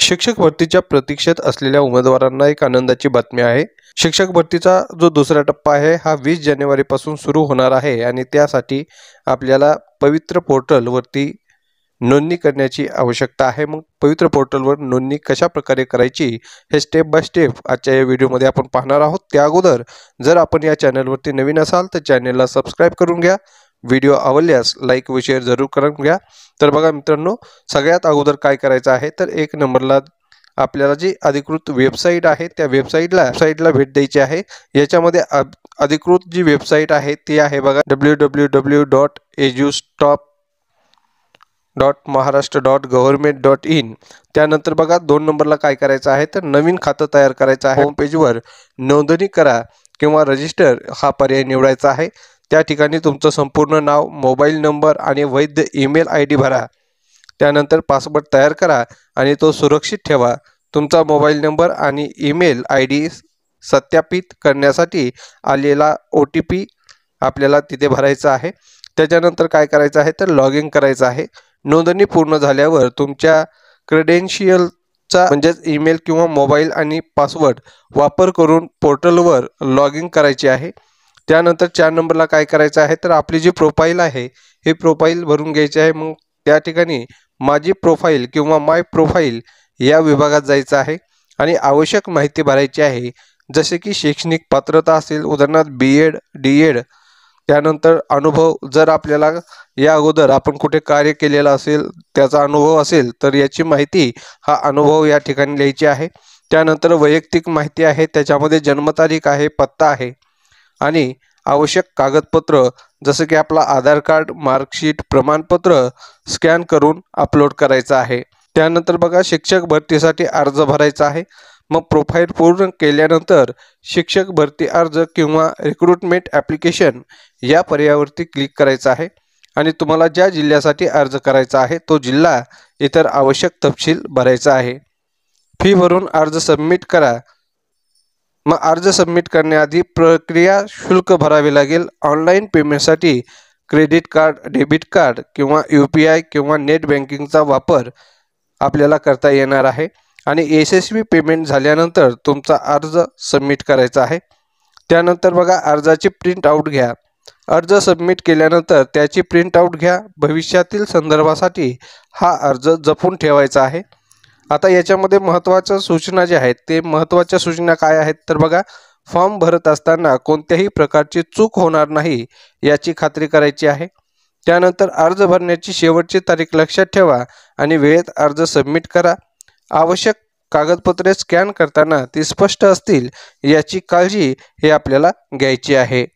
शिक्षक भरतीच्या प्रतीक्षेत असलेल्या उमेदवारांना एक आनंदाची बातमी आहे। शिक्षक भरतीचा जो दुसरा टप्पा आहे हा 20 जानेवारीपासून सुरू होणार आहे आणि त्यासाठी आपल्याला पवित्र पोर्टलवरती नोंदणी करण्याची आवश्यकता आहे। मग पवित्र पोर्टलवर नोंदणी कशा प्रकारे करायची हे स्टेप बाय स्टेप आजच्या या व्हिडिओमध्ये आपण पाहणार आहोत। त्या अगोदर जर आपण या चॅनलवरती नवीन असाल तर चॅनलला सबस्क्राइब करून घ्या। व्हिडिओ आवडल्यास लाईक व शेअर जरूर करून घ्या। तर बघा मित्रांनो, सगळ्यात अगोदर काय करायचं आहे तर एक नंबरला आपल्याला जी अधिकृत वेबसाईट आहे त्या वेबसाईटला भेट द्यायची आहे। याच्यामध्ये अधिकृत जी वेबसाईट आहे ती आहे बघा www.edustop.maharashtra.government.in। त्यानंतर बघा 2 नंबरला काय करायचं आहे तर नवीन खातं तयार करायचं आहे। होम पेजवर नोंदणी करा किंवा रजिस्टर हा पर्याय निवडायचा आहे। त्या ठिकाणी तुमचं संपूर्ण नाव, मोबाईल नंबर आणि वैध ईमेल आयडी भरा। त्यानंतर पासवर्ड तयार करा आणि तो सुरक्षित ठेवा। तुमचा मोबाईल नंबर आणि ईमेल आयडी सत्यापित करण्यासाठी आलेला OTP आपल्याला तिथे भरायचा आहे। त्याच्यानंतर काय करायचं आहे तर लॉग इन करायचं आहे। नोंदणी पूर्ण झाल्यावर तुमच्या क्रेडेन्शियलचा म्हणजेच ईमेल किंवा मोबाईल आणि पासवर्ड वापर करून पोर्टलवर लॉग इन करायचे आहे। त्यानंतर 4 नंबरला काय करायचं आहे तर आपली जी प्रोफाईल आहे हे प्रोफाईल भरून घ्यायची आहे। मग त्या ठिकाणी माझी प्रोफाईल किंवा माय प्रोफाईल या विभागात जायचं आहे आणि आवश्यक माहिती भरायची आहे। जसे की शैक्षणिक पात्रता असेल, उदाहरणार्थ BEd DEd, त्यानंतर अनुभव, जर आपल्याला या अगोदर आपण कुठे कार्य केलेला असेल त्याचा अनुभव असेल तर याची माहिती हा अनुभव या ठिकाणी लिहायची आहे। त्यानंतर वैयक्तिक माहिती आहे, त्याच्यामध्ये जन्मतारीख आहे, पत्ता आहे आणि आवश्यक कागदपत्र जसे की आपला आधार कार्ड, मार्कशीट, प्रमाणपत्र स्कॅन करून अपलोड करायचं आहे। त्यानंतर बघा शिक्षक भरतीसाठी अर्ज भरायचा आहे। मग प्रोफाईल पूर्ण केल्यानंतर शिक्षक भरती अर्ज किंवा रिक्रुटमेंट ॲप्लिकेशन या पर्यायावरती क्लिक करायचं आहे आणि तुम्हाला ज्या जिल्ह्यासाठी अर्ज करायचा आहे तो जिल्हा, इतर आवश्यक तपशील भरायचा आहे। फी भरून अर्ज सबमिट करा। मग अर्ज सबमिट करण्याआधी प्रक्रिया शुल्क भरावे लागेल। ऑनलाईन पेमेंटसाठी क्रेडिट कार्ड, डेबिट कार्ड किंवा UPI किंवा नेट बँकिंगचा वापर आपल्याला करता येणार आहे आणि यशस्वी पेमेंट झाल्यानंतर तुमचा अर्ज सबमिट करायचा आहे। त्यानंतर बघा अर्जाची प्रिंट आउट घ्या। अर्ज सबमिट केल्यानंतर त्याची प्रिंट आउट घ्या। भविष्यातील संदर्भासाठी हा अर्ज जपून ठेवायचा आहे। आता याच्यामध्ये महत्त्वाच्या सूचना ज्या आहेत ते महत्त्वाच्या सूचना काय आहेत तर बघा, फॉर्म भरत असताना कोणत्याही प्रकारची चूक होणार नाही याची खात्री करायची आहे। त्यानंतर अर्ज भरण्याची शेवटची तारीख लक्षात ठेवा आणि वेळेत अर्ज सबमिट करा। आवश्यक कागदपत्रे स्कॅन करताना ती स्पष्ट असतील याची काळजी हे आपल्याला घ्यायची आहे।